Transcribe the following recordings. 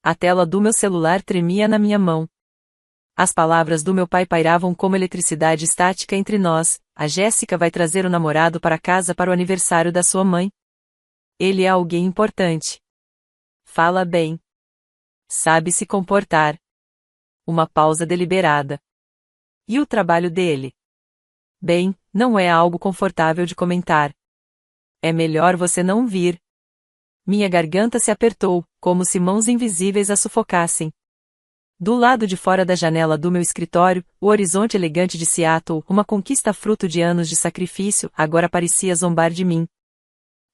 A tela do meu celular tremia na minha mão. As palavras do meu pai pairavam como eletricidade estática entre nós. A Jéssica vai trazer o namorado para casa para o aniversário da sua mãe. Ele é alguém importante. Fala bem. Sabe se comportar. Uma pausa deliberada. E o trabalho dele? Bem, não é algo confortável de comentar. É melhor você não vir. Minha garganta se apertou, como se mãos invisíveis a sufocassem. Do lado de fora da janela do meu escritório, o horizonte elegante de Seattle, uma conquista fruto de anos de sacrifício, agora parecia zombar de mim.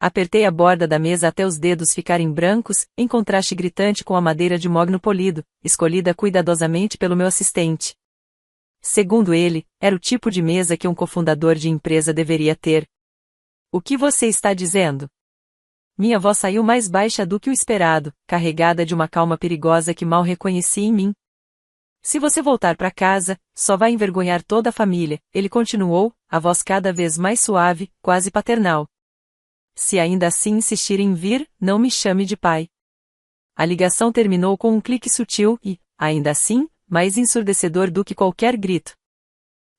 Apertei a borda da mesa até os dedos ficarem brancos, em contraste gritante com a madeira de mogno polido, escolhida cuidadosamente pelo meu assistente. Segundo ele, era o tipo de mesa que um cofundador de empresa deveria ter. O que você está dizendo? Minha voz saiu mais baixa do que o esperado, carregada de uma calma perigosa que mal reconheci em mim. Se você voltar para casa, só vai envergonhar toda a família, ele continuou, a voz cada vez mais suave, quase paternal. Se ainda assim insistir em vir, não me chame de pai. A ligação terminou com um clique sutil e, ainda assim, mais ensurdecedor do que qualquer grito.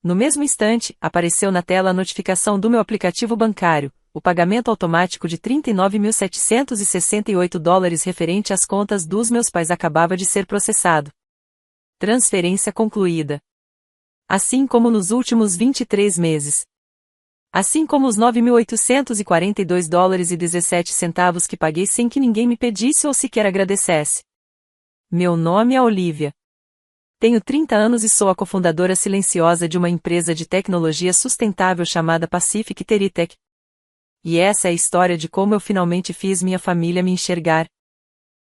No mesmo instante, apareceu na tela a notificação do meu aplicativo bancário. O pagamento automático de $39.768 referente às contas dos meus pais acabava de ser processado. Transferência concluída. Assim como nos últimos 23 meses. Assim como os $9.842,17 que paguei sem que ninguém me pedisse ou sequer agradecesse. Meu nome é Olivia. Tenho 30 anos e sou a cofundadora silenciosa de uma empresa de tecnologia sustentável chamada Pacific Teritech. E essa é a história de como eu finalmente fiz minha família me enxergar.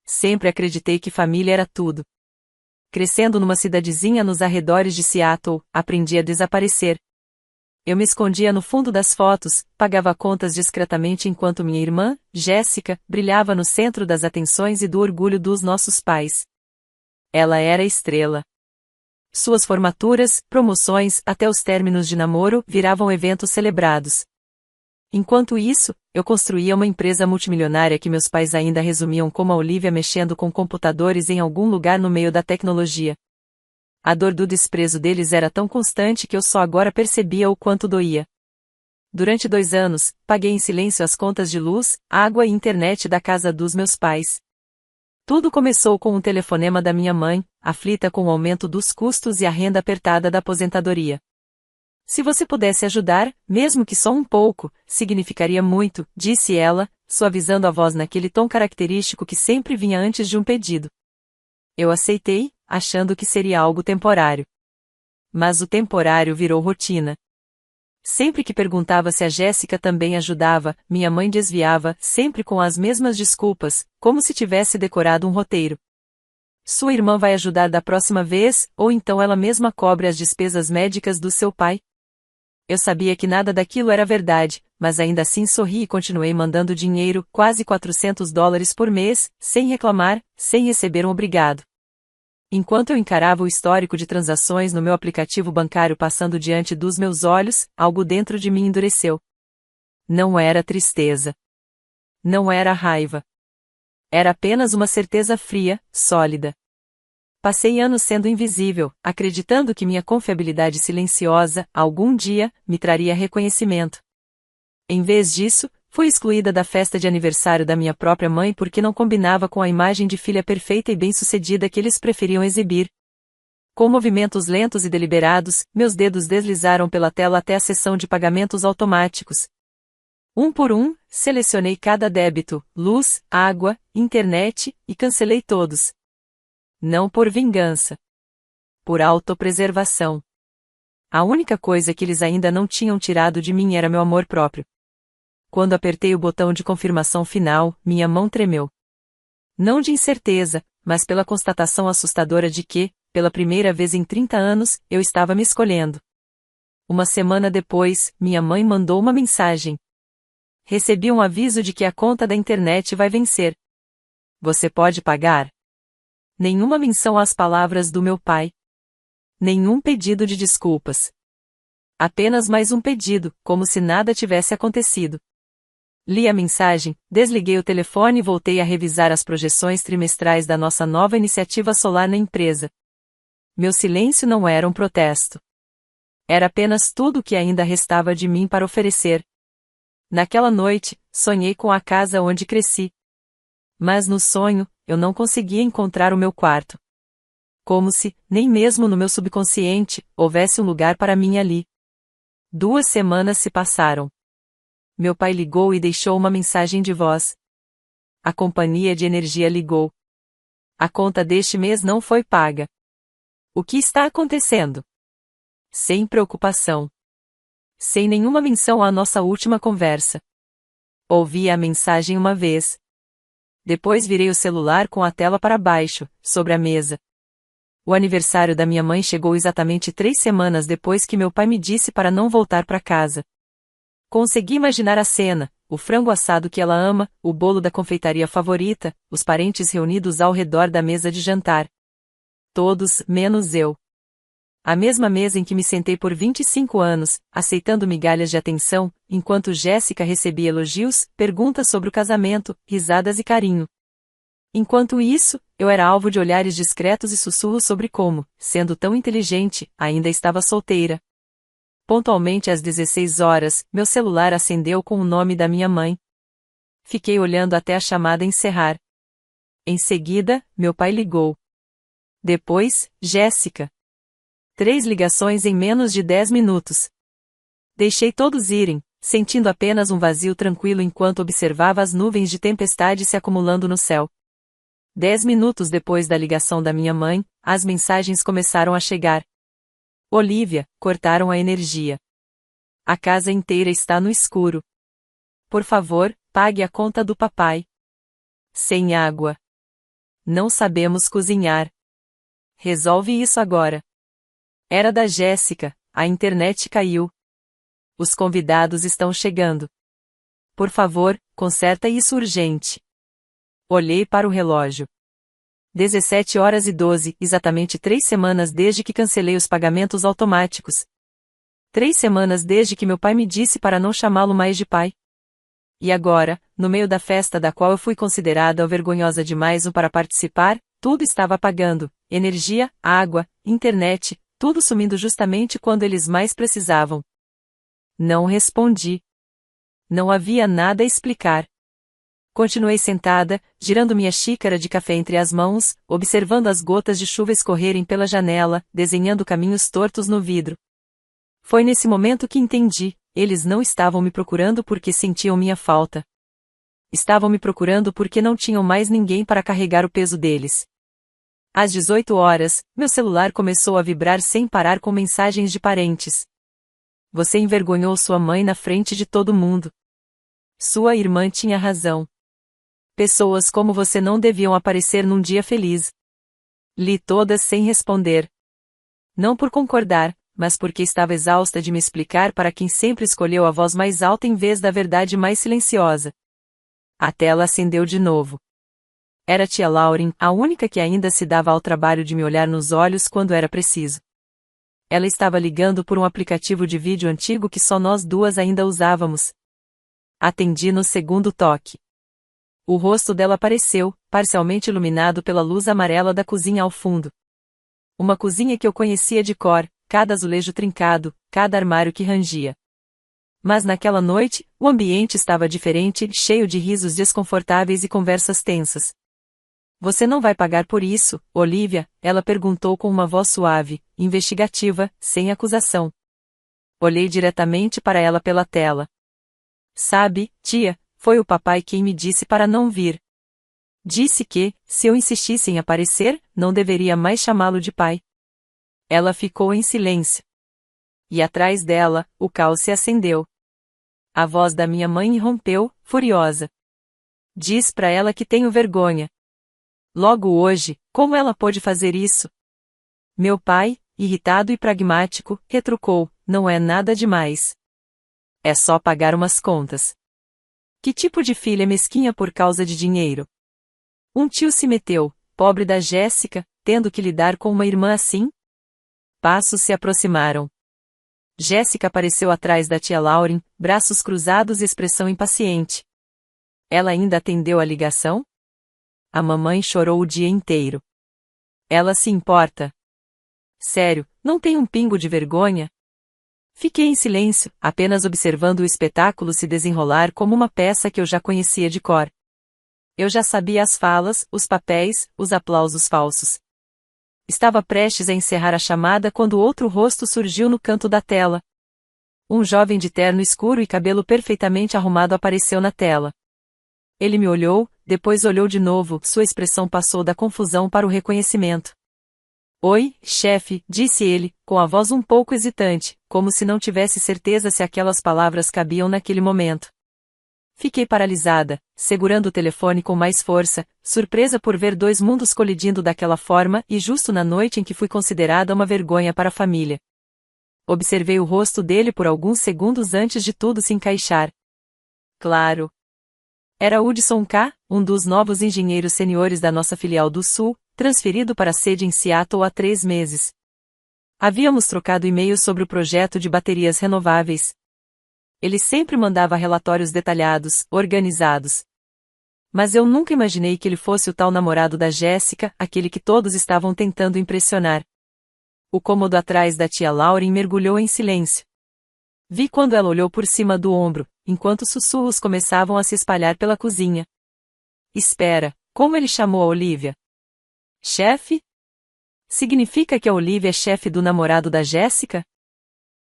Sempre acreditei que família era tudo. Crescendo numa cidadezinha nos arredores de Seattle, aprendi a desaparecer. Eu me escondia no fundo das fotos, pagava contas discretamente enquanto minha irmã, Jéssica, brilhava no centro das atenções e do orgulho dos nossos pais. Ela era a estrela. Suas formaturas, promoções, até os términos de namoro, viravam eventos celebrados. Enquanto isso, eu construía uma empresa multimilionária que meus pais ainda resumiam como a Olivia mexendo com computadores em algum lugar no meio da tecnologia. A dor do desprezo deles era tão constante que eu só agora percebia o quanto doía. Durante 2 anos, paguei em silêncio as contas de luz, água e internet da casa dos meus pais. Tudo começou com um telefonema da minha mãe, aflita com o aumento dos custos e a renda apertada da aposentadoria. Se você pudesse ajudar, mesmo que só um pouco, significaria muito, disse ela, suavizando a voz naquele tom característico que sempre vinha antes de um pedido. Eu aceitei, achando que seria algo temporário. Mas o temporário virou rotina. Sempre que perguntava se a Jéssica também ajudava, minha mãe desviava, sempre com as mesmas desculpas, como se tivesse decorado um roteiro. Sua irmã vai ajudar da próxima vez, ou então ela mesma cobre as despesas médicas do seu pai? Eu sabia que nada daquilo era verdade, mas ainda assim sorri e continuei mandando dinheiro, quase $400 por mês, sem reclamar, sem receber um obrigado. Enquanto eu encarava o histórico de transações no meu aplicativo bancário passando diante dos meus olhos, algo dentro de mim endureceu. Não era tristeza. Não era raiva. Era apenas uma certeza fria, sólida. Passei anos sendo invisível, acreditando que minha confiabilidade silenciosa, algum dia, me traria reconhecimento. Em vez disso, fui excluída da festa de aniversário da minha própria mãe porque não combinava com a imagem de filha perfeita e bem-sucedida que eles preferiam exibir. Com movimentos lentos e deliberados, meus dedos deslizaram pela tela até a seção de pagamentos automáticos. Um por um, selecionei cada débito, luz, água, internet, e cancelei todos. Não por vingança. Por autopreservação. A única coisa que eles ainda não tinham tirado de mim era meu amor próprio. Quando apertei o botão de confirmação final, minha mão tremeu. Não de incerteza, mas pela constatação assustadora de que, pela primeira vez em 30 anos, eu estava me escolhendo. Uma semana depois, minha mãe mandou uma mensagem. Recebi um aviso de que a conta da internet vai vencer. Você pode pagar? Nenhuma menção às palavras do meu pai. Nenhum pedido de desculpas. Apenas mais um pedido, como se nada tivesse acontecido. Li a mensagem, desliguei o telefone e voltei a revisar as projeções trimestrais da nossa nova iniciativa solar na empresa. Meu silêncio não era um protesto. Era apenas tudo o que ainda restava de mim para oferecer. Naquela noite, sonhei com a casa onde cresci. Mas no sonho, eu não conseguia encontrar o meu quarto. Como se, nem mesmo no meu subconsciente, houvesse um lugar para mim ali. 2 semanas se passaram. Meu pai ligou e deixou uma mensagem de voz. A companhia de energia ligou. A conta deste mês não foi paga. O que está acontecendo? Sem preocupação. Sem nenhuma menção à nossa última conversa. Ouvi a mensagem uma vez. Depois virei o celular com a tela para baixo, sobre a mesa. O aniversário da minha mãe chegou exatamente 3 semanas depois que meu pai me disse para não voltar para casa. Consegui imaginar a cena, o frango assado que ela ama, o bolo da confeitaria favorita, os parentes reunidos ao redor da mesa de jantar. Todos, menos eu. A mesma mesa em que me sentei por 25 anos, aceitando migalhas de atenção, enquanto Jéssica recebia elogios, perguntas sobre o casamento, risadas e carinho. Enquanto isso, eu era alvo de olhares discretos e sussurros sobre como, sendo tão inteligente, ainda estava solteira. Pontualmente às 16 horas, meu celular acendeu com o nome da minha mãe. Fiquei olhando até a chamada encerrar. Em seguida, meu pai ligou. Depois, Jéssica. 3 ligações em menos de 10 minutos. Deixei todos irem, sentindo apenas um vazio tranquilo enquanto observava as nuvens de tempestade se acumulando no céu. 10 minutos depois da ligação da minha mãe, as mensagens começaram a chegar. Olivia, cortaram a energia. A casa inteira está no escuro. Por favor, pague a conta do papai. Sem água. Não sabemos cozinhar. Resolve isso agora. Era da Jéssica, a internet caiu. Os convidados estão chegando. Por favor, conserta isso urgente. Olhei para o relógio. 17h12, exatamente 3 semanas desde que cancelei os pagamentos automáticos. 3 semanas desde que meu pai me disse para não chamá-lo mais de pai. E agora, no meio da festa da qual eu fui considerada vergonhosa demais para participar, tudo estava apagando, energia, água, internet, tudo sumindo justamente quando eles mais precisavam. Não respondi. Não havia nada a explicar. Continuei sentada, girando minha xícara de café entre as mãos, observando as gotas de chuva escorrerem pela janela, desenhando caminhos tortos no vidro. Foi nesse momento que entendi, eles não estavam me procurando porque sentiam minha falta. Estavam me procurando porque não tinham mais ninguém para carregar o peso deles. Às 18 horas, meu celular começou a vibrar sem parar com mensagens de parentes. Você envergonhou sua mãe na frente de todo mundo. Sua irmã tinha razão. Pessoas como você não deviam aparecer num dia feliz. Li todas sem responder. Não por concordar, mas porque estava exausta de me explicar para quem sempre escolheu a voz mais alta em vez da verdade mais silenciosa. A tela acendeu de novo. Era tia Lauren, a única que ainda se dava ao trabalho de me olhar nos olhos quando era preciso. Ela estava ligando por um aplicativo de vídeo antigo que só nós duas ainda usávamos. Atendi no segundo toque. O rosto dela apareceu, parcialmente iluminado pela luz amarela da cozinha ao fundo. Uma cozinha que eu conhecia de cor, cada azulejo trincado, cada armário que rangia. Mas naquela noite, o ambiente estava diferente, cheio de risos desconfortáveis e conversas tensas. Você não vai pagar por isso, Olivia? Ela perguntou com uma voz suave, investigativa, sem acusação. Olhei diretamente para ela pela tela. Sabe, tia, foi o papai quem me disse para não vir. Disse que, se eu insistisse em aparecer, não deveria mais chamá-lo de pai. Ela ficou em silêncio. E atrás dela, o caos se acendeu. A voz da minha mãe irrompeu, furiosa. Diz para ela que tenho vergonha. Logo hoje, como ela pôde fazer isso? Meu pai, irritado e pragmático, retrucou, não é nada demais. É só pagar umas contas. Que tipo de filha mesquinha por causa de dinheiro? Um tio se meteu, pobre da Jéssica, tendo que lidar com uma irmã assim? Passos se aproximaram. Jéssica apareceu atrás da tia Lauren, braços cruzados e expressão impaciente. Ela ainda atendeu a ligação? A mamãe chorou o dia inteiro. Ela se importa? Sério, não tem um pingo de vergonha? Fiquei em silêncio, apenas observando o espetáculo se desenrolar como uma peça que eu já conhecia de cor. Eu já sabia as falas, os papéis, os aplausos falsos. Estava prestes a encerrar a chamada quando outro rosto surgiu no canto da tela. Um jovem de terno escuro e cabelo perfeitamente arrumado apareceu na tela. Ele me olhou, depois olhou de novo, sua expressão passou da confusão para o reconhecimento. Oi, chefe, disse ele, com a voz um pouco hesitante, como se não tivesse certeza se aquelas palavras cabiam naquele momento. Fiquei paralisada, segurando o telefone com mais força, surpresa por ver dois mundos colidindo daquela forma e justo na noite em que fui considerada uma vergonha para a família. Observei o rosto dele por alguns segundos antes de tudo se encaixar. Claro. Era Hudson K., um dos novos engenheiros seniores da nossa filial do Sul, transferido para a sede em Seattle há 3 meses. Havíamos trocado e-mails sobre o projeto de baterias renováveis. Ele sempre mandava relatórios detalhados, organizados. Mas eu nunca imaginei que ele fosse o tal namorado da Jéssica, aquele que todos estavam tentando impressionar. O cômodo atrás da tia Lauren mergulhou em silêncio. Vi quando ela olhou por cima do ombro, enquanto sussurros começavam a se espalhar pela cozinha. Espera, como ele chamou a Olivia? Chefe? Significa que a Olivia é chefe do namorado da Jéssica?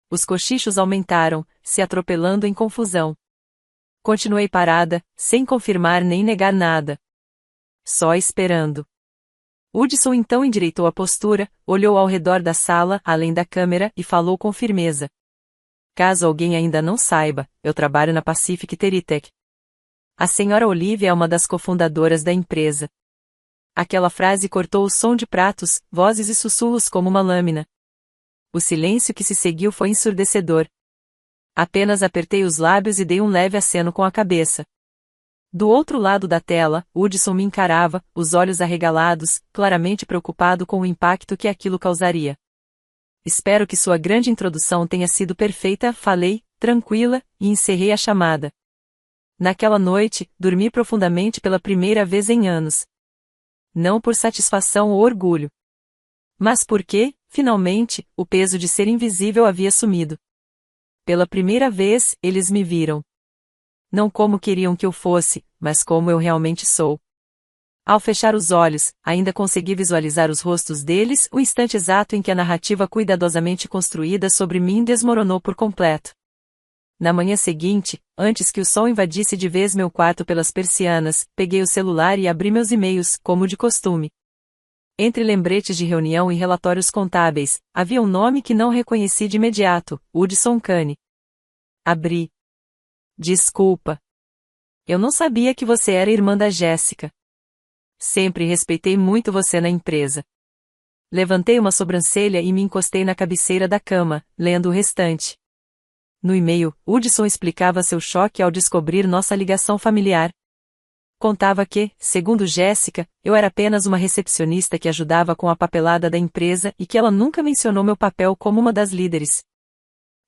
Os cochichos aumentaram, se atropelando em confusão. Continuei parada, sem confirmar nem negar nada. Só esperando. Hudson então endireitou a postura, olhou ao redor da sala, além da câmera, e falou com firmeza. Caso alguém ainda não saiba, eu trabalho na Pacific Teritech. A senhora Olivia é uma das cofundadoras da empresa. Aquela frase cortou o som de pratos, vozes e sussurros como uma lâmina. O silêncio que se seguiu foi ensurdecedor. Apenas apertei os lábios e dei um leve aceno com a cabeça. Do outro lado da tela, Hudson me encarava, os olhos arregalados, claramente preocupado com o impacto que aquilo causaria. Espero que sua grande introdução tenha sido perfeita, falei, tranquila, e encerrei a chamada. Naquela noite, dormi profundamente pela primeira vez em anos. Não por satisfação ou orgulho. Mas porque, finalmente, o peso de ser invisível havia sumido. Pela primeira vez, eles me viram. Não como queriam que eu fosse, mas como eu realmente sou. Ao fechar os olhos, ainda consegui visualizar os rostos deles, o instante exato em que a narrativa cuidadosamente construída sobre mim desmoronou por completo. Na manhã seguinte, antes que o sol invadisse de vez meu quarto pelas persianas, peguei o celular e abri meus e-mails, como de costume. Entre lembretes de reunião e relatórios contábeis, havia um nome que não reconheci de imediato, Hudson Kane. Abri. Desculpa. Eu não sabia que você era irmã da Jéssica. Sempre respeitei muito você na empresa. Levantei uma sobrancelha e me encostei na cabeceira da cama, lendo o restante. No e-mail, Hudson explicava seu choque ao descobrir nossa ligação familiar. Contava que, segundo Jéssica, eu era apenas uma recepcionista que ajudava com a papelada da empresa e que ela nunca mencionou meu papel como uma das líderes.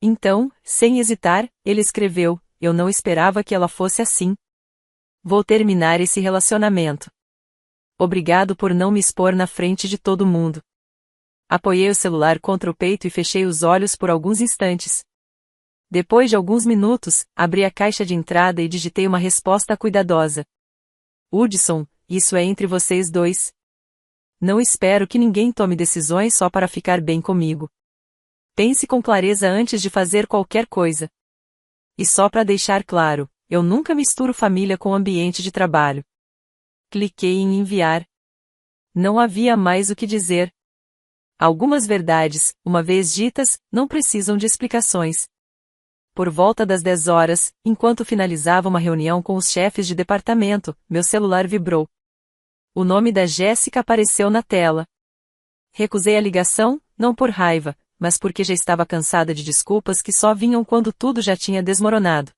Então, sem hesitar, ele escreveu, eu não esperava que ela fosse assim. Vou terminar esse relacionamento. Obrigado por não me expor na frente de todo mundo. Apoiei o celular contra o peito e fechei os olhos por alguns instantes. Depois de alguns minutos, abri a caixa de entrada e digitei uma resposta cuidadosa. Hudson, isso é entre vocês dois. Não espero que ninguém tome decisões só para ficar bem comigo. Pense com clareza antes de fazer qualquer coisa. E só para deixar claro, eu nunca misturo família com ambiente de trabalho. Cliquei em enviar. Não havia mais o que dizer. Algumas verdades, uma vez ditas, não precisam de explicações. Por volta das 10 horas, enquanto finalizava uma reunião com os chefes de departamento, meu celular vibrou. O nome da Jéssica apareceu na tela. Recusei a ligação, não por raiva, mas porque já estava cansada de desculpas que só vinham quando tudo já tinha desmoronado.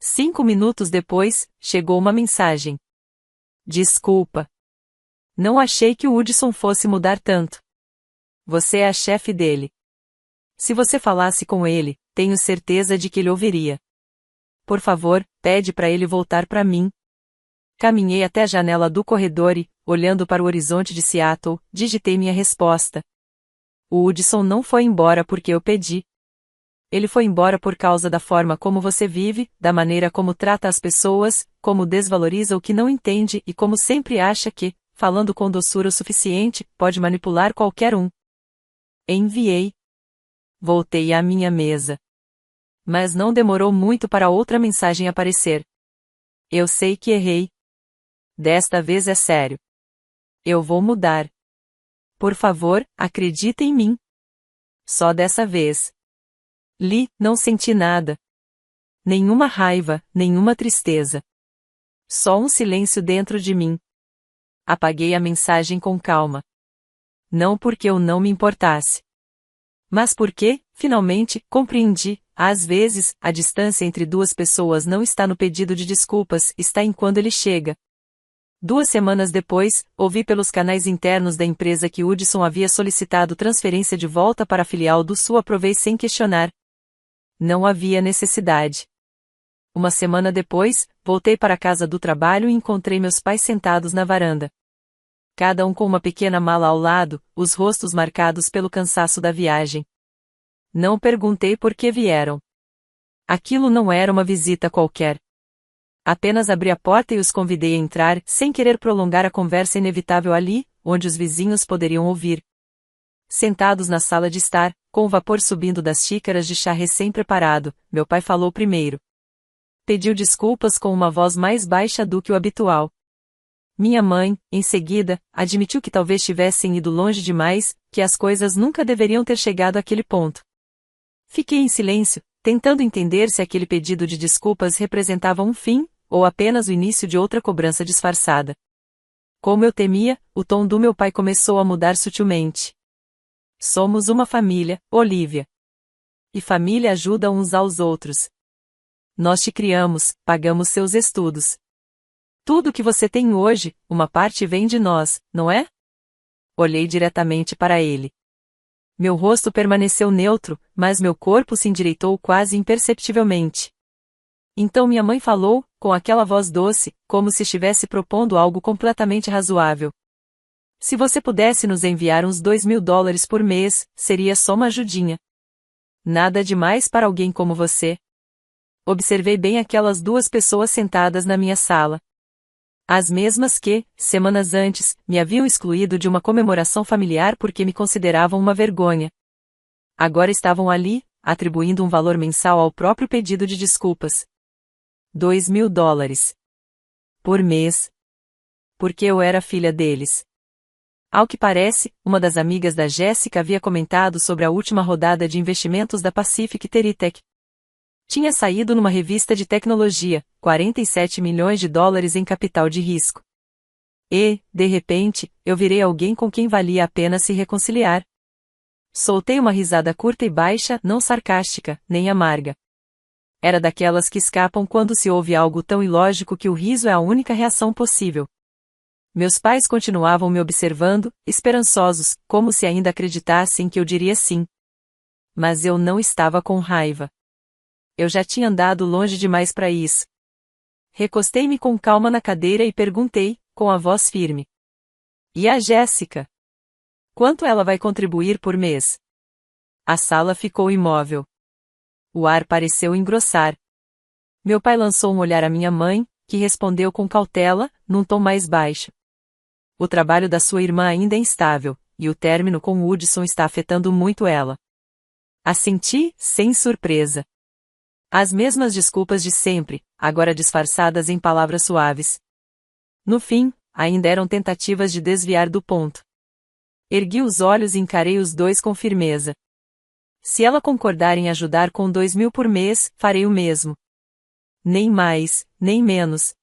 5 minutos depois, chegou uma mensagem. Desculpa. Não achei que o Hudson fosse mudar tanto. Você é a chefe dele. Se você falasse com ele, tenho certeza de que ele ouviria. Por favor, pede para ele voltar para mim. Caminhei até a janela do corredor e, olhando para o horizonte de Seattle, digitei minha resposta. O Hudson não foi embora porque eu pedi. Ele foi embora por causa da forma como você vive, da maneira como trata as pessoas, como desvaloriza o que não entende e como sempre acha que, falando com doçura o suficiente, pode manipular qualquer um. Enviei. Voltei à minha mesa. Mas não demorou muito para outra mensagem aparecer. Eu sei que errei. Desta vez é sério. Eu vou mudar. Por favor, acredita em mim. Só dessa vez. Li, não senti nada. Nenhuma raiva, nenhuma tristeza. Só um silêncio dentro de mim. Apaguei a mensagem com calma. Não porque eu não me importasse. Mas porque, finalmente, compreendi, às vezes, a distância entre duas pessoas não está no pedido de desculpas, está em quando ele chega. 2 semanas depois, ouvi pelos canais internos da empresa que Hudson havia solicitado transferência de volta para a filial do Sul. Aprovei sem questionar. Não havia necessidade. 1 semana depois, voltei para a casa do trabalho e encontrei meus pais sentados na varanda. Cada um com uma pequena mala ao lado, os rostos marcados pelo cansaço da viagem. Não perguntei por que vieram. Aquilo não era uma visita qualquer. Apenas abri a porta e os convidei a entrar, sem querer prolongar a conversa inevitável ali, onde os vizinhos poderiam ouvir. Sentados na sala de estar, com o vapor subindo das xícaras de chá recém-preparado, meu pai falou primeiro. Pediu desculpas com uma voz mais baixa do que o habitual. Minha mãe, em seguida, admitiu que talvez tivessem ido longe demais, que as coisas nunca deveriam ter chegado àquele ponto. Fiquei em silêncio, tentando entender se aquele pedido de desculpas representava um fim, ou apenas o início de outra cobrança disfarçada. Como eu temia, o tom do meu pai começou a mudar sutilmente. Somos uma família, Olivia. E família ajuda uns aos outros. Nós te criamos, pagamos seus estudos. Tudo que você tem hoje, uma parte vem de nós, não é? Olhei diretamente para ele. Meu rosto permaneceu neutro, mas meu corpo se endireitou quase imperceptivelmente. Então minha mãe falou, com aquela voz doce, como se estivesse propondo algo completamente razoável. Se você pudesse nos enviar uns $2.000 por mês, seria só uma ajudinha. Nada demais para alguém como você. Observei bem aquelas duas pessoas sentadas na minha sala. As mesmas que, semanas antes, me haviam excluído de uma comemoração familiar porque me consideravam uma vergonha. Agora estavam ali, atribuindo um valor mensal ao próprio pedido de desculpas. $2.000. Por mês. Porque eu era filha deles. Ao que parece, uma das amigas da Jéssica havia comentado sobre a última rodada de investimentos da Pacific Teritech. Tinha saído numa revista de tecnologia, $47 milhões em capital de risco. E, de repente, eu virei alguém com quem valia a pena se reconciliar. Soltei uma risada curta e baixa, não sarcástica, nem amarga. Era daquelas que escapam quando se ouve algo tão ilógico que o riso é a única reação possível. Meus pais continuavam me observando, esperançosos, como se ainda acreditassem que eu diria sim. Mas eu não estava com raiva. Eu já tinha andado longe demais para isso. Recostei-me com calma na cadeira e perguntei, com a voz firme. E a Jéssica? Quanto ela vai contribuir por mês? A sala ficou imóvel. O ar pareceu engrossar. Meu pai lançou um olhar à minha mãe, que respondeu com cautela, num tom mais baixo. O trabalho da sua irmã ainda é instável, e o término com o Hudson está afetando muito ela. Assenti, sem surpresa. As mesmas desculpas de sempre, agora disfarçadas em palavras suaves. No fim, ainda eram tentativas de desviar do ponto. Ergui os olhos e encarei os dois com firmeza. Se ela concordar em ajudar com $2.000 por mês, farei o mesmo. Nem mais, nem menos.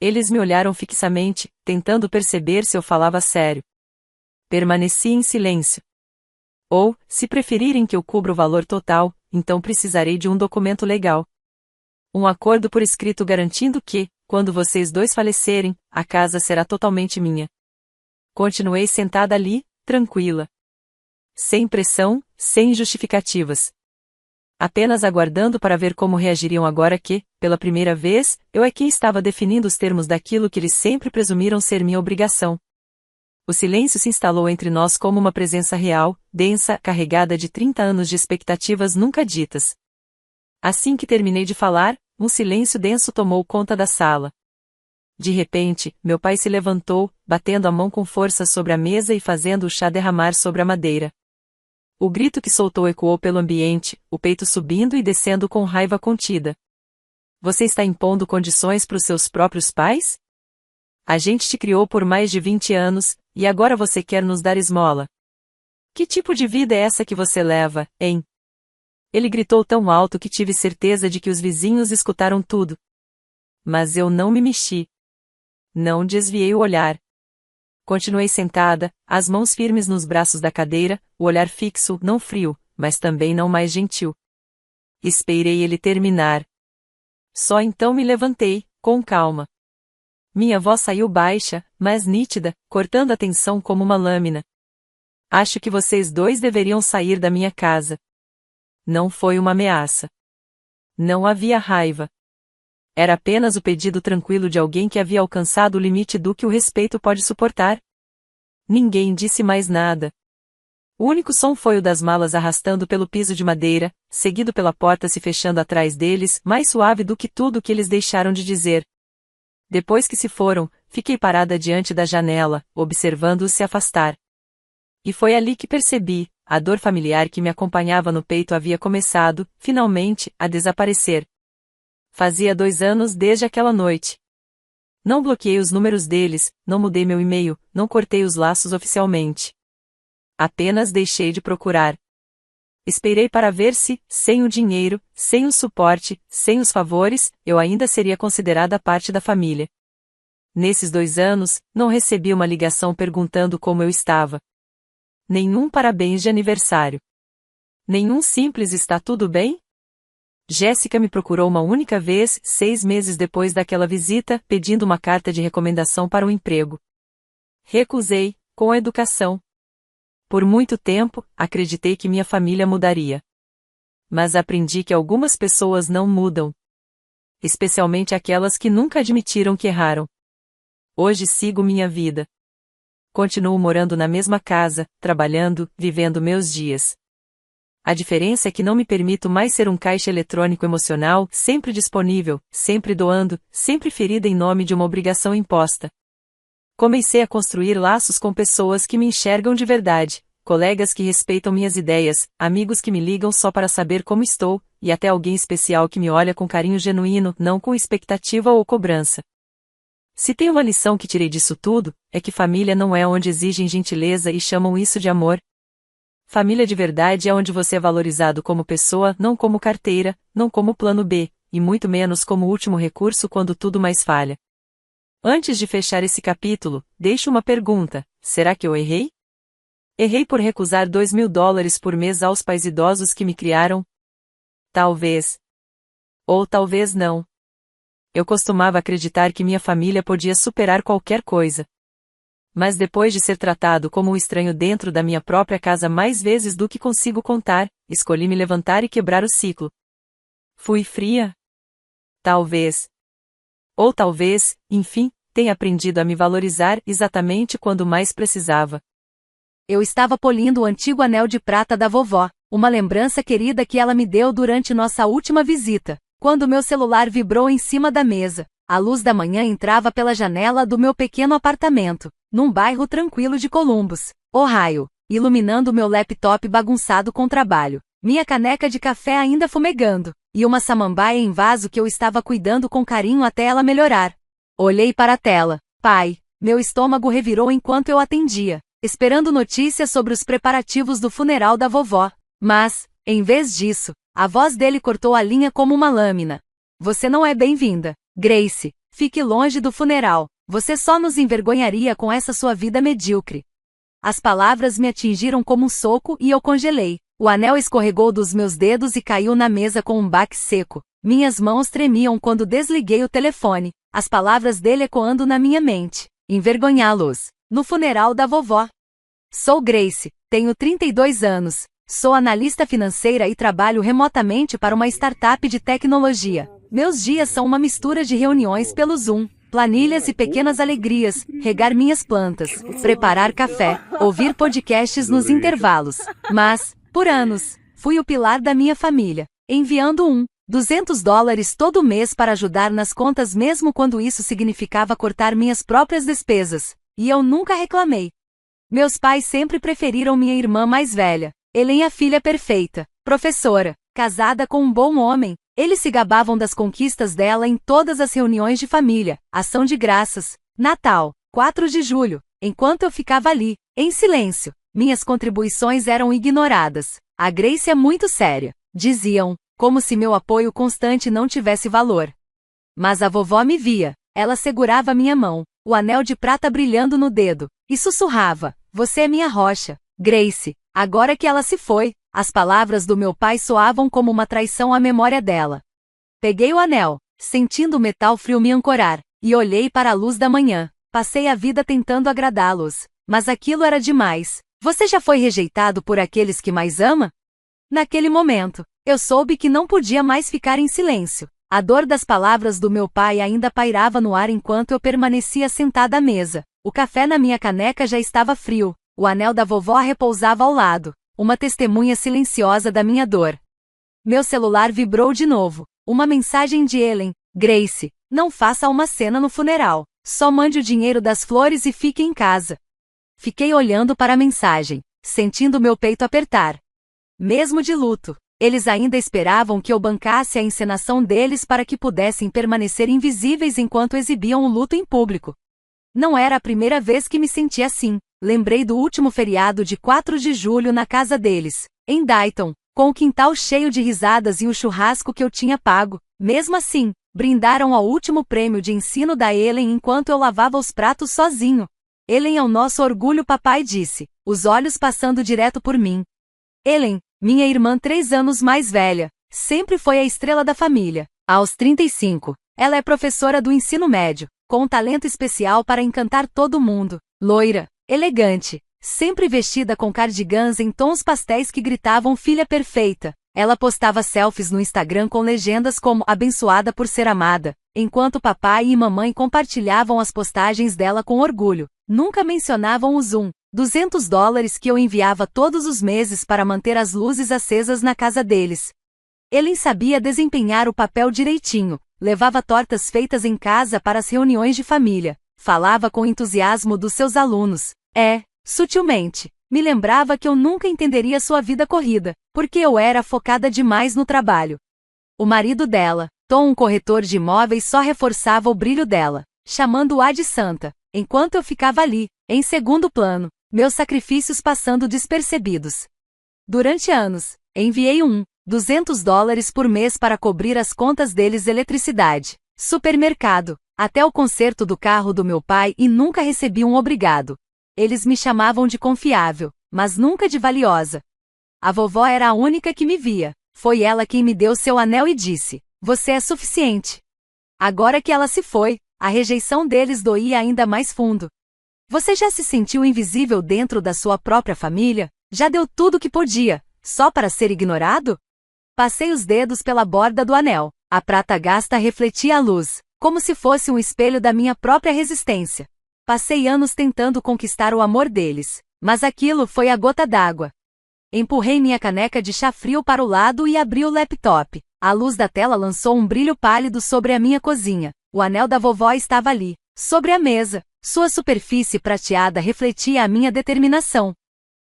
Eles me olharam fixamente, tentando perceber se eu falava sério. Permaneci em silêncio. Ou, se preferirem que eu cubra o valor total, então precisarei de um documento legal. Um acordo por escrito garantindo que, quando vocês dois falecerem, a casa será totalmente minha. Continuei sentada ali, tranquila. Sem pressão, sem justificativas. apenas aguardando para ver como reagiriam agora que, pela primeira vez, eu é quem estava definindo os termos daquilo que eles sempre presumiram ser minha obrigação. O silêncio se instalou entre nós como uma presença real, densa, carregada de 30 anos de expectativas nunca ditas. Assim que terminei de falar, um silêncio denso tomou conta da sala. De repente, meu pai se levantou, batendo a mão com força sobre a mesa e fazendo o chá derramar sobre a madeira. O grito que soltou ecoou pelo ambiente, o peito subindo e descendo com raiva contida. Você está impondo condições para os seus próprios pais? A gente te criou por mais de 20 anos, e agora você quer nos dar esmola. Que tipo de vida é essa que você leva, hein? Ele gritou tão alto que tive certeza de que os vizinhos escutaram tudo. Mas eu não me mexi. Não desviei o olhar. Continuei sentada, as mãos firmes nos braços da cadeira, o olhar fixo, não frio, mas também não mais gentil. Esperei ele terminar. Só então me levantei, com calma. Minha voz saiu baixa, mas nítida, cortando a tensão como uma lâmina. Acho que vocês dois deveriam sair da minha casa. Não foi uma ameaça. Não havia raiva. Era apenas o pedido tranquilo de alguém que havia alcançado o limite do que o respeito pode suportar. Ninguém disse mais nada. O único som foi o das malas arrastando pelo piso de madeira, seguido pela porta se fechando atrás deles, mais suave do que tudo o que eles deixaram de dizer. Depois que se foram, fiquei parada diante da janela, observando-os se afastar. E foi ali que percebi, a dor familiar que me acompanhava no peito havia começado, finalmente, a desaparecer. Fazia 2 anos desde aquela noite. Não bloqueei os números deles, não mudei meu e-mail, não cortei os laços oficialmente. Apenas deixei de procurar. Esperei para ver se, sem o dinheiro, sem o suporte, sem os favores, eu ainda seria considerada parte da família. Nesses 2 anos, não recebi uma ligação perguntando como eu estava. Nenhum parabéns de aniversário. Nenhum simples está tudo bem? Jéssica me procurou uma única vez, 6 meses depois daquela visita, pedindo uma carta de recomendação para um emprego. Recusei, com a educação. Por muito tempo, acreditei que minha família mudaria. Mas aprendi que algumas pessoas não mudam. Especialmente aquelas que nunca admitiram que erraram. Hoje sigo minha vida. Continuo morando na mesma casa, trabalhando, vivendo meus dias. A diferença é que não me permito mais ser um caixa eletrônico emocional, sempre disponível, sempre doando, sempre ferida em nome de uma obrigação imposta. Comecei a construir laços com pessoas que me enxergam de verdade, colegas que respeitam minhas ideias, amigos que me ligam só para saber como estou, e até alguém especial que me olha com carinho genuíno, não com expectativa ou cobrança. Se tem uma lição que tirei disso tudo, é que família não é onde exigem gentileza e chamam isso de amor. Família de verdade é onde você é valorizado como pessoa, não como carteira, não como plano B, e muito menos como último recurso quando tudo mais falha. Antes de fechar esse capítulo, deixo uma pergunta: será que eu errei? Errei por recusar $2.000 por mês aos pais idosos que me criaram? Talvez. Ou talvez não. Eu costumava acreditar que minha família podia superar qualquer coisa. Mas depois de ser tratado como um estranho dentro da minha própria casa mais vezes do que consigo contar, escolhi me levantar e quebrar o ciclo. Fui fria? Talvez. Ou talvez, enfim, tenha aprendido a me valorizar exatamente quando mais precisava. Eu estava polindo o antigo anel de prata da vovó, uma lembrança querida que ela me deu durante nossa última visita. Quando meu celular vibrou em cima da mesa, a luz da manhã entrava pela janela do meu pequeno apartamento, num bairro tranquilo de Columbus, Ohio, iluminando meu laptop bagunçado com trabalho, minha caneca de café ainda fumegando, e uma samambaia em vaso que eu estava cuidando com carinho até ela melhorar. Olhei para a tela. Pai, meu estômago revirou enquanto eu atendia, esperando notícias sobre os preparativos do funeral da vovó. Mas, em vez disso, a voz dele cortou a linha como uma lâmina. Você não é bem-vinda, Grace. Fique longe do funeral. Você só nos envergonharia com essa sua vida medíocre. As palavras me atingiram como um soco e eu congelei. O anel escorregou dos meus dedos e caiu na mesa com um baque seco. Minhas mãos tremiam quando desliguei o telefone, as palavras dele ecoando na minha mente. Envergonhá-los. No funeral da vovó. Sou Grace, tenho 32 anos, Sou analista financeira e trabalho remotamente para uma startup de tecnologia. Meus dias são uma mistura de reuniões pelo Zoom, planilhas e pequenas alegrias, regar minhas plantas, preparar café, ouvir podcasts nos intervalos. Mas, por anos, fui o pilar da minha família, enviando $200 todo mês para ajudar nas contas mesmo quando isso significava cortar minhas próprias despesas. E eu nunca reclamei. Meus pais sempre preferiram minha irmã mais velha, Helen, a filha perfeita, professora, casada com um bom homem. Eles se gabavam das conquistas dela em todas as reuniões de família, ação de graças, Natal, 4 de julho, enquanto eu ficava ali, em silêncio. Minhas contribuições eram ignoradas. A Grace é muito séria, diziam, como se meu apoio constante não tivesse valor. Mas a vovó me via. Ela segurava minha mão, o anel de prata brilhando no dedo, e sussurrava: "Você é minha rocha, Grace." Agora que ela se foi, as palavras do meu pai soavam como uma traição à memória dela. Peguei o anel, sentindo o metal frio me ancorar, e olhei para a luz da manhã. Passei a vida tentando agradá-los, mas aquilo era demais. Você já foi rejeitado por aqueles que mais ama? Naquele momento, eu soube que não podia mais ficar em silêncio. A dor das palavras do meu pai ainda pairava no ar enquanto eu permanecia sentada à mesa. O café na minha caneca já estava frio. O anel da vovó repousava ao lado, uma testemunha silenciosa da minha dor. Meu celular vibrou de novo. Uma mensagem de Helen: "Grace, não faça uma cena no funeral. Só mande o dinheiro das flores e fique em casa." Fiquei olhando para a mensagem, sentindo meu peito apertar. Mesmo de luto, eles ainda esperavam que eu bancasse a encenação deles para que pudessem permanecer invisíveis enquanto exibiam o luto em público. Não era a primeira vez que me senti assim. Lembrei do último feriado de 4 de julho na casa deles, em Dayton, com o quintal cheio de risadas e o churrasco que eu tinha pago. Mesmo assim, brindaram ao último prêmio de ensino da Helen enquanto eu lavava os pratos sozinho. "Helen é o nosso orgulho", papai disse, os olhos passando direto por mim. Helen, minha irmã 3 anos mais velha, sempre foi a estrela da família. Aos 35, ela é professora do ensino médio, com um talento especial para encantar todo mundo. Loira, elegante, sempre vestida com cardigans em tons pastéis que gritavam "filha perfeita." Ela postava selfies no Instagram com legendas como "abençoada por ser amada", enquanto papai e mamãe compartilhavam as postagens dela com orgulho. Nunca mencionavam os $200 que eu enviava todos os meses para manter as luzes acesas na casa deles. Helen sabia desempenhar o papel direitinho, levava tortas feitas em casa para as reuniões de família, falava com entusiasmo dos seus alunos. Sutilmente, me lembrava que eu nunca entenderia sua vida corrida, porque eu era focada demais no trabalho. O marido dela, Tom, um corretor de imóveis, só reforçava o brilho dela, chamando-a de santa, enquanto eu ficava ali, em segundo plano, meus sacrifícios passando despercebidos. Durante anos, enviei $200 por mês para cobrir as contas deles: eletricidade, supermercado, até o conserto do carro do meu pai, e nunca recebi um obrigado. Eles me chamavam de confiável, mas nunca de valiosa. A vovó era a única que me via. Foi ela quem me deu seu anel e disse: "Você é suficiente." Agora que ela se foi, a rejeição deles doía ainda mais fundo. Você já se sentiu invisível dentro da sua própria família? Já deu tudo o que podia, só para ser ignorado? Passei os dedos pela borda do anel. A prata gasta refletia a luz, como se fosse um espelho da minha própria resistência. Passei anos tentando conquistar o amor deles, mas aquilo foi a gota d'água. Empurrei minha caneca de chá frio para o lado e abri o laptop. A luz da tela lançou um brilho pálido sobre a minha cozinha. O anel da vovó estava ali, sobre a mesa. Sua superfície prateada refletia a minha determinação.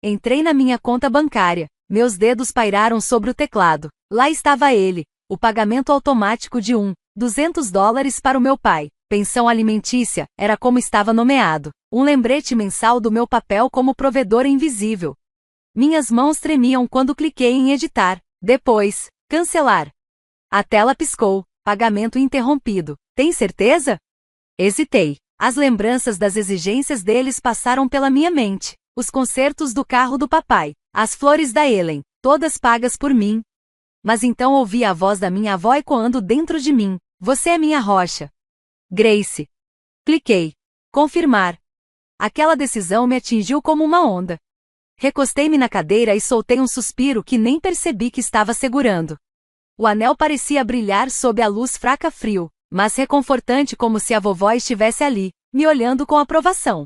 Entrei na minha conta bancária. Meus dedos pairaram sobre o teclado. Lá estava ele, o pagamento automático de $200 para o meu pai. Pensão alimentícia, era como estava nomeado. Um lembrete mensal do meu papel como provedora invisível. Minhas mãos tremiam quando cliquei em editar. Depois, cancelar. A tela piscou. Pagamento interrompido. Tem certeza? Hesitei. As lembranças das exigências deles passaram pela minha mente. Os consertos do carro do papai. As flores da Helen, todas pagas por mim. Mas então ouvi a voz da minha avó ecoando dentro de mim. "Você é minha rocha, Grace." Cliquei. Confirmar. Aquela decisão me atingiu como uma onda. Recostei-me na cadeira e soltei um suspiro que nem percebi que estava segurando. O anel parecia brilhar sob a luz fraca frio, mas reconfortante, como se a vovó estivesse ali, me olhando com aprovação.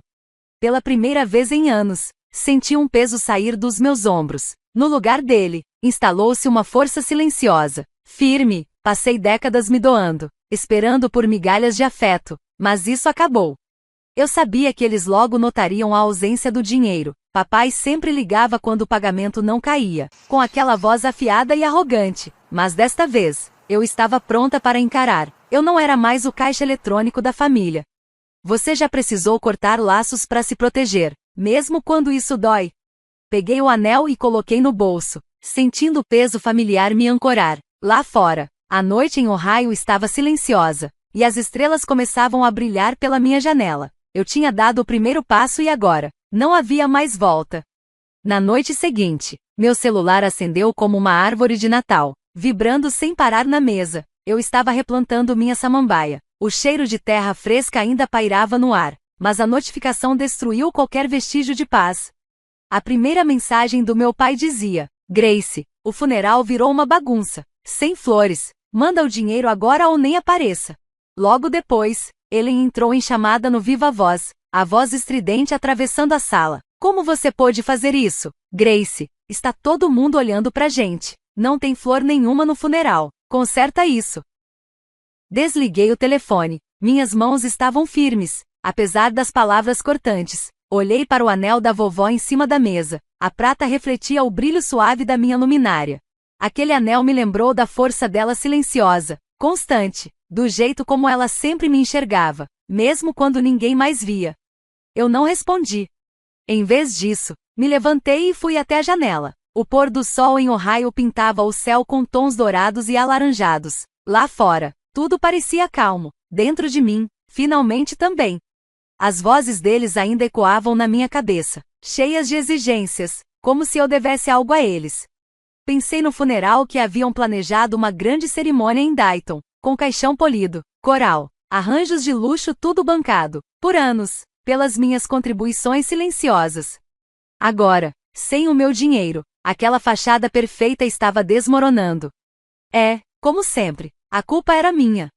Pela primeira vez em anos, senti um peso sair dos meus ombros. No lugar dele, instalou-se uma força silenciosa, firme. Passei décadas me doando, esperando por migalhas de afeto, mas isso acabou. Eu sabia que eles logo notariam a ausência do dinheiro. Papai sempre ligava quando o pagamento não caía, com aquela voz afiada e arrogante, mas desta vez, eu estava pronta para encarar. Eu não era mais o caixa eletrônico da família. Você já precisou cortar laços para se proteger, mesmo quando isso dói? Peguei o anel e coloquei no bolso, sentindo o peso familiar me ancorar. Lá fora, a noite em Ohio estava silenciosa, e as estrelas começavam a brilhar pela minha janela. Eu tinha dado o primeiro passo e agora, não havia mais volta. Na noite seguinte, meu celular acendeu como uma árvore de Natal, vibrando sem parar na mesa. Eu estava replantando minha samambaia. O cheiro de terra fresca ainda pairava no ar, mas a notificação destruiu qualquer vestígio de paz. A primeira mensagem do meu pai dizia: Grace, o funeral virou uma bagunça. Sem flores, manda o dinheiro agora ou nem apareça. Logo depois, ele entrou em chamada no viva voz, a voz estridente atravessando a sala. Como você pôde fazer isso? Grace, está todo mundo olhando pra gente. Não tem flor nenhuma no funeral. Conserta isso. Desliguei o telefone. Minhas mãos estavam firmes, apesar das palavras cortantes. Olhei para o anel da vovó em cima da mesa. A prata refletia o brilho suave da minha luminária. Aquele anel me lembrou da força dela silenciosa, constante, do jeito como ela sempre me enxergava, mesmo quando ninguém mais via. Eu não respondi. Em vez disso, me levantei e fui até a janela. O pôr do sol em Ohio pintava o céu com tons dourados e alaranjados. Lá fora, tudo parecia calmo. Dentro de mim, finalmente também. As vozes deles ainda ecoavam na minha cabeça, cheias de exigências, como se eu devesse algo a eles. Pensei no funeral que haviam planejado, uma grande cerimônia em Dayton, com caixão polido, coral, arranjos de luxo, tudo bancado, por anos, pelas minhas contribuições silenciosas. Agora, sem o meu dinheiro, aquela fachada perfeita estava desmoronando. Como sempre, a culpa era minha.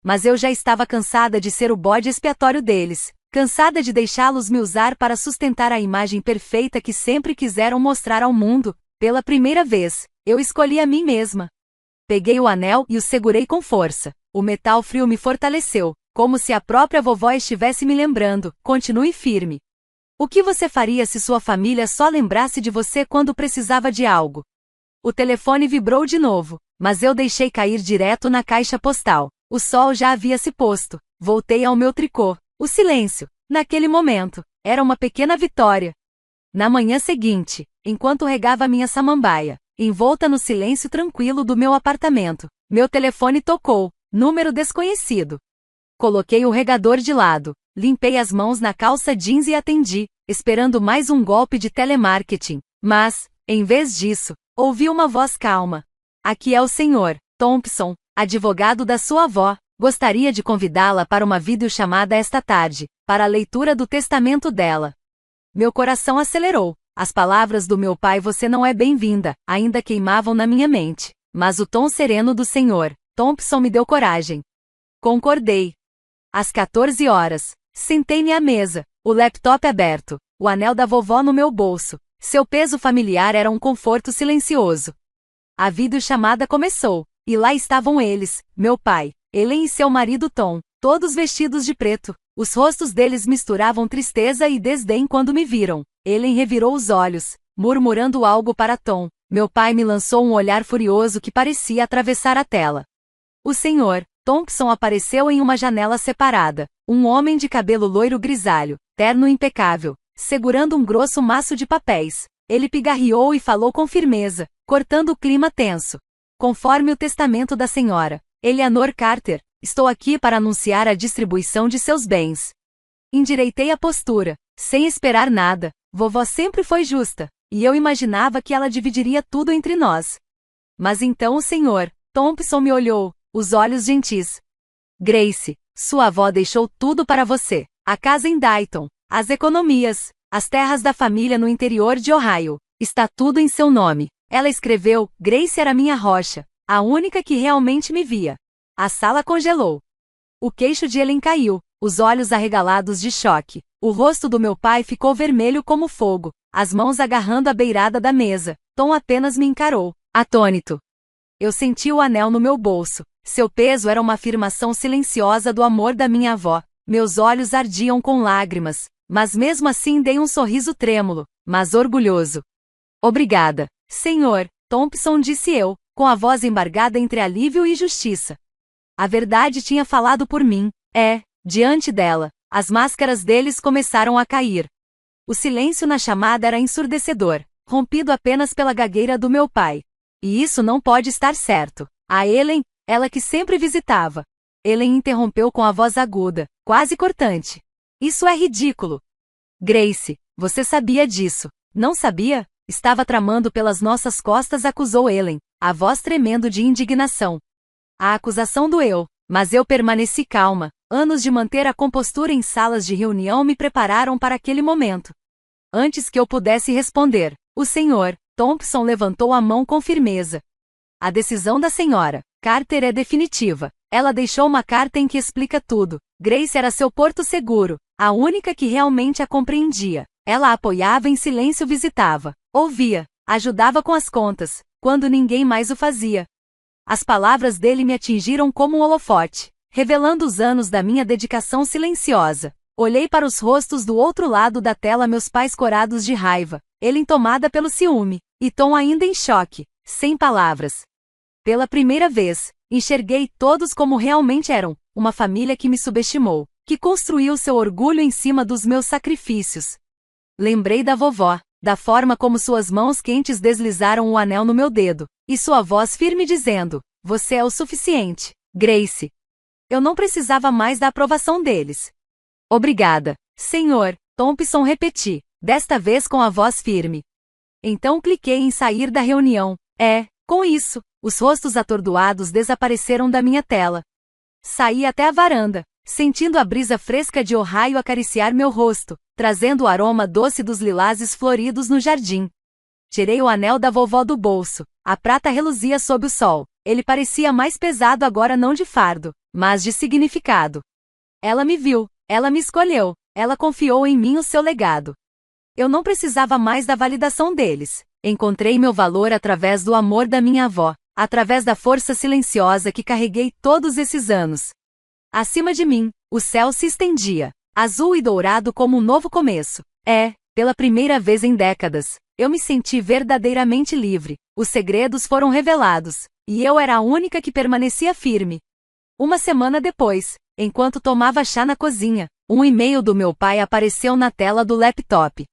Mas eu já estava cansada de ser o bode expiatório deles, cansada de deixá-los me usar para sustentar a imagem perfeita que sempre quiseram mostrar ao mundo. Pela primeira vez, eu escolhi a mim mesma. Peguei o anel e o segurei com força. O metal frio me fortaleceu, como se a própria vovó estivesse me lembrando: continue firme. O que você faria se sua família só lembrasse de você quando precisava de algo? O telefone vibrou de novo, mas eu deixei cair direto na caixa postal. O sol já havia se posto. Voltei ao meu tricô. O silêncio, naquele momento, era uma pequena vitória. Na manhã seguinte, enquanto regava minha samambaia, envolta no silêncio tranquilo do meu apartamento, meu telefone tocou, número desconhecido. Coloquei o regador de lado, limpei as mãos na calça jeans e atendi, esperando mais um golpe de telemarketing. Mas, em vez disso, ouvi uma voz calma. Aqui é o Sr. Thompson, advogado da sua avó. Gostaria de convidá-la para uma videochamada esta tarde, para a leitura do testamento dela. Meu coração acelerou. As palavras do meu pai "você não é bem-vinda" ainda queimavam na minha mente, mas o tom sereno do Sr. Thompson me deu coragem. Concordei. Às 14 horas, sentei-me à mesa, o laptop aberto, o anel da vovó no meu bolso. Seu peso familiar era um conforto silencioso. A videochamada começou, e lá estavam eles, meu pai, Ellen e seu marido Tom, todos vestidos de preto. Os rostos deles misturavam tristeza e desdém quando me viram. Ellen revirou os olhos, murmurando algo para Tom. Meu pai me lançou um olhar furioso que parecia atravessar a tela. O Sr. Thompson apareceu em uma janela separada, um homem de cabelo loiro grisalho, terno impecável, segurando um grosso maço de papéis. Ele pigarreou e falou com firmeza, cortando o clima tenso. Conforme o testamento da senhora Eleanor Carter, estou aqui para anunciar a distribuição de seus bens. Endireitei a postura, sem esperar nada. Vovó sempre foi justa, e eu imaginava que ela dividiria tudo entre nós. Mas então o Sr. Thompson me olhou, os olhos gentis. Grace, sua avó deixou tudo para você. A casa em Dayton, as economias, As terras da família no interior de Ohio. Está tudo em seu nome. Ela escreveu, Grace era minha rocha, a única que realmente me via. A sala congelou. O queixo de Ellen caiu, os olhos arregalados de choque. O rosto do meu pai ficou vermelho como fogo, as mãos agarrando a beirada da mesa. Tom apenas me encarou, atônito. Eu senti o anel no meu bolso. Seu peso era uma afirmação silenciosa do amor da minha avó. Meus olhos ardiam com lágrimas, mas mesmo assim dei um sorriso trêmulo, mas orgulhoso. Obrigada, Senhor Thompson, disse eu, com a voz embargada entre alívio e justiça. A verdade tinha falado por mim. Diante dela, as máscaras deles começaram a cair. O silêncio na chamada era ensurdecedor, rompido apenas pela gagueira do meu pai. E isso não pode estar certo. A Ellen, ela que sempre visitava. Ellen interrompeu com a voz aguda, quase cortante. Isso é ridículo. Grace, você sabia disso. Não sabia? Estava tramando pelas nossas costas, acusou Ellen, a voz tremendo de indignação. A acusação doeu, mas eu permaneci calma. Anos de manter a compostura em salas de reunião me prepararam para aquele momento. Antes que eu pudesse responder, o Sr. Thompson levantou a mão com firmeza. A decisão da Sra. Carter é definitiva. Ela deixou uma carta em que explica tudo. Grace era seu porto seguro, a única que realmente a compreendia. Ela a apoiava em silêncio, visitava, ouvia, ajudava com as contas, quando ninguém mais o fazia. As palavras dele me atingiram como um holofote, revelando os anos da minha dedicação silenciosa. Olhei para os rostos do outro lado da tela, meus pais corados de raiva, Ellen tomada pelo ciúme, e Tom ainda em choque, sem palavras. Pela primeira vez, enxerguei todos como realmente eram, uma família que me subestimou, que construiu seu orgulho em cima dos meus sacrifícios. Lembrei da vovó, da forma como suas mãos quentes deslizaram o anel no meu dedo, e sua voz firme dizendo, você é o suficiente, Grace. Eu não precisava mais da aprovação deles. Obrigada, Sr. Thompson, repeti, desta vez com a voz firme. Então cliquei em sair da reunião. Com isso, os rostos atordoados desapareceram da minha tela. Saí até a varanda, sentindo a brisa fresca de Ohio acariciar meu rosto, trazendo o aroma doce dos lilazes floridos no jardim. Tirei o anel da vovó do bolso. A prata reluzia sob o sol. Ele parecia mais pesado agora, não de fardo, mas de significado. Ela me viu, ela me escolheu, ela confiou em mim o seu legado. Eu não precisava mais da validação deles. Encontrei meu valor através do amor da minha avó, através da força silenciosa que carreguei todos esses anos. Acima de mim, o céu se estendia, azul e dourado como um novo começo. Pela primeira vez em décadas, eu me senti verdadeiramente livre. Os segredos foram revelados, e eu era a única que permanecia firme. Uma semana depois, enquanto tomava chá na cozinha, um e-mail do meu pai apareceu na tela do laptop.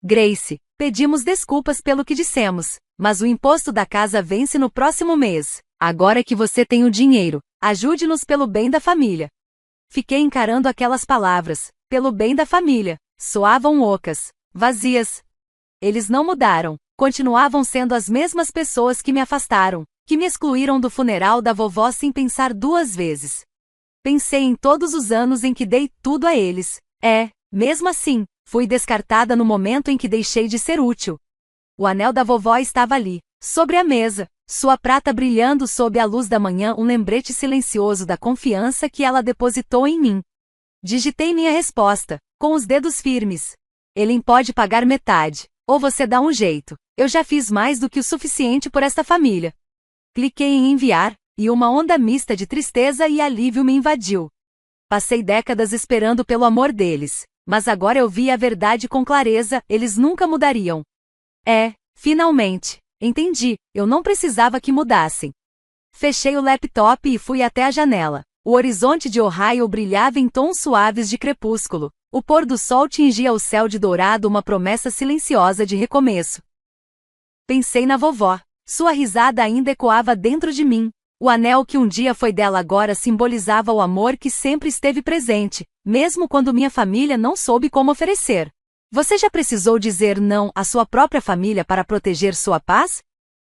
Grace, pedimos desculpas pelo que dissemos, mas o imposto da casa vence no próximo mês. Agora que você tem o dinheiro, ajude-nos pelo bem da família. Fiquei encarando aquelas palavras, pelo bem da família, soavam ocas, vazias. Eles não mudaram, continuavam sendo as mesmas pessoas que me afastaram, que me excluíram do funeral da vovó sem pensar duas vezes. Pensei em todos os anos em que dei tudo a eles. Mesmo assim, fui descartada no momento em que deixei de ser útil. O anel da vovó estava ali, sobre a mesa, sua prata brilhando sob a luz da manhã, um lembrete silencioso da confiança que ela depositou em mim. Digitei minha resposta, com os dedos firmes. Ellen pode pagar metade, ou você dá um jeito. Eu já fiz mais do que o suficiente por esta família. Cliquei em enviar, e uma onda mista de tristeza e alívio me invadiu. Passei décadas esperando pelo amor deles, mas agora eu vi a verdade com clareza, eles nunca mudariam. Finalmente, entendi, eu não precisava que mudassem. Fechei o laptop e fui até a janela. O horizonte de Ohio brilhava em tons suaves de crepúsculo. O pôr do sol tingia o céu de dourado, uma promessa silenciosa de recomeço. Pensei na vovó. Sua risada ainda ecoava dentro de mim. O anel que um dia foi dela agora simbolizava o amor que sempre esteve presente, mesmo quando minha família não soube como oferecer. Você já precisou dizer não à sua própria família para proteger sua paz?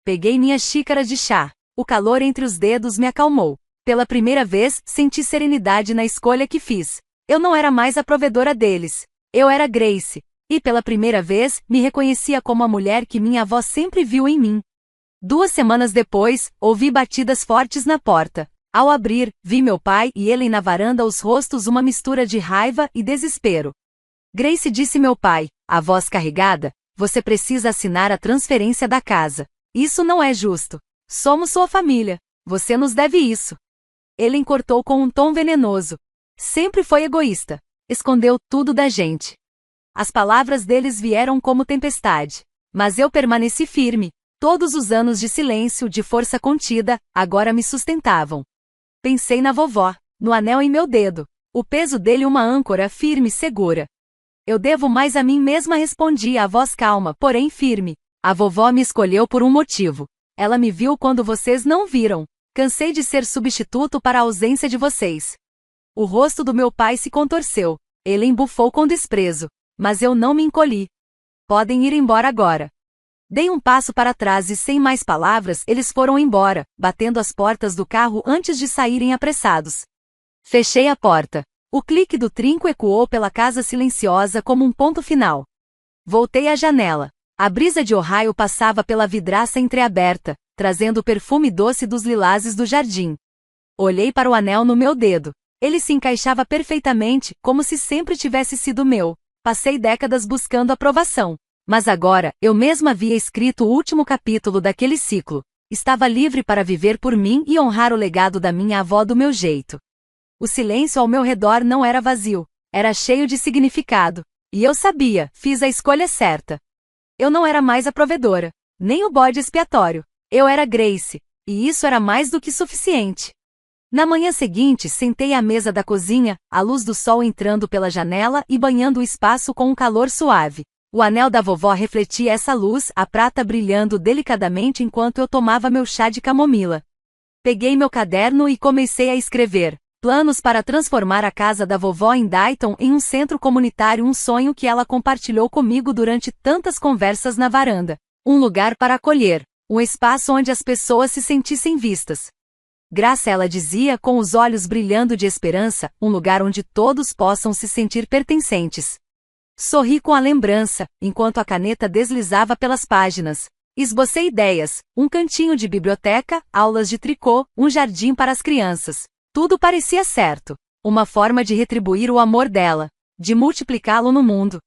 Peguei minhas xícaras de chá. O calor entre os dedos me acalmou. Pela primeira vez, senti serenidade na escolha que fiz. Eu não era mais a provedora deles. Eu era Grace. E pela primeira vez, me reconhecia como a mulher que minha avó sempre viu em mim. 2 semanas depois, ouvi batidas fortes na porta. Ao abrir, vi meu pai e Ellen na varanda, os rostos uma mistura de raiva e desespero. Grace, disse meu pai, a voz carregada, você precisa assinar a transferência da casa. Isso não é justo. Somos sua família. Você nos deve isso. Ellen cortou com um tom venenoso. Sempre foi egoísta. Escondeu tudo da gente. As palavras deles vieram como tempestade. Mas eu permaneci firme. Todos os anos de silêncio, de força contida, agora me sustentavam. Pensei na vovó, no anel em meu dedo. O peso dele, uma âncora firme e segura. Eu devo mais a mim mesma, respondi a voz calma, porém firme. A vovó me escolheu por um motivo. Ela me viu quando vocês não viram. Cansei de ser substituto para a ausência de vocês. O rosto do meu pai se contorceu. Ele embufou com desprezo. Mas eu não me encolhi. Podem ir embora agora. Dei um passo para trás e, sem mais palavras, eles foram embora, batendo as portas do carro antes de saírem apressados. Fechei a porta. O clique do trinco ecoou pela casa silenciosa como um ponto final. Voltei à janela. A brisa de Ohio passava pela vidraça entreaberta, trazendo o perfume doce dos lilazes do jardim. Olhei para o anel no meu dedo. Ele se encaixava perfeitamente, como se sempre tivesse sido meu. Passei décadas buscando aprovação. Mas agora, eu mesma havia escrito o último capítulo daquele ciclo. Estava livre para viver por mim e honrar o legado da minha avó do meu jeito. O silêncio ao meu redor não era vazio, era cheio de significado. E eu sabia, fiz a escolha certa. Eu não era mais a provedora, nem o bode expiatório. Eu era Grace, e isso era mais do que suficiente. Na manhã seguinte, sentei à mesa da cozinha, a luz do sol entrando pela janela e banhando o espaço com um calor suave. O anel da vovó refletia essa luz, a prata brilhando delicadamente enquanto eu tomava meu chá de camomila. Peguei meu caderno e comecei a escrever. Planos para transformar a casa da vovó em Dayton em um centro comunitário, um sonho que ela compartilhou comigo durante tantas conversas na varanda. Um lugar para acolher, um espaço onde as pessoas se sentissem vistas. Graça, ela dizia com os olhos brilhando de esperança, um lugar onde todos possam se sentir pertencentes. Sorri com a lembrança, enquanto a caneta deslizava pelas páginas. Esbocei ideias, um cantinho de biblioteca, aulas de tricô, um jardim para as crianças. Tudo parecia certo. Uma forma de retribuir o amor dela, de multiplicá-lo no mundo.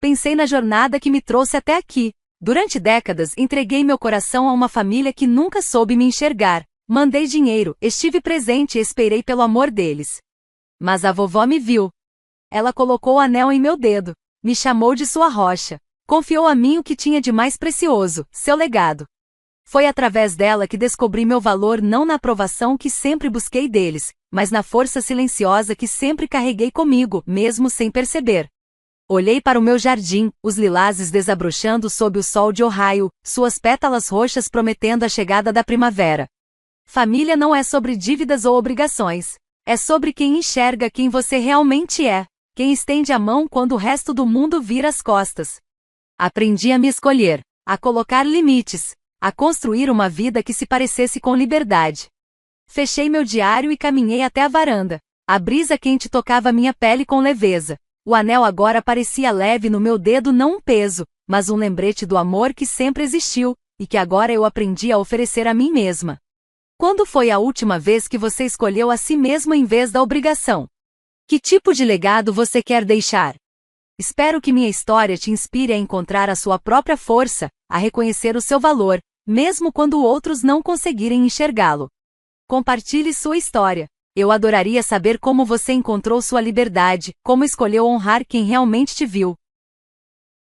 Pensei na jornada que me trouxe até aqui. Durante décadas, entreguei meu coração a uma família que nunca soube me enxergar. Mandei dinheiro, estive presente e esperei pelo amor deles. Mas a vovó me viu. Ela colocou o anel em meu dedo. Me chamou de sua rocha. Confiou a mim o que tinha de mais precioso, seu legado. Foi através dela que descobri meu valor, não na aprovação que sempre busquei deles, mas na força silenciosa que sempre carreguei comigo, mesmo sem perceber. Olhei para o meu jardim, os lilazes desabrochando sob o sol de Ohio, suas pétalas roxas prometendo a chegada da primavera. Família não é sobre dívidas ou obrigações. É sobre quem enxerga quem você realmente é. Quem estende a mão quando o resto do mundo vira as costas. Aprendi a me escolher, a colocar limites, a construir uma vida que se parecesse com liberdade. Fechei meu diário e caminhei até a varanda. A brisa quente tocava minha pele com leveza. O anel agora parecia leve no meu dedo, não um peso, mas um lembrete do amor que sempre existiu, e que agora eu aprendi a oferecer a mim mesma. Quando foi a última vez que você escolheu a si mesmo em vez da obrigação? Que tipo de legado você quer deixar? Espero que minha história te inspire a encontrar a sua própria força, a reconhecer o seu valor, mesmo quando outros não conseguirem enxergá-lo. Compartilhe sua história. Eu adoraria saber como você encontrou sua liberdade, como escolheu honrar quem realmente te viu.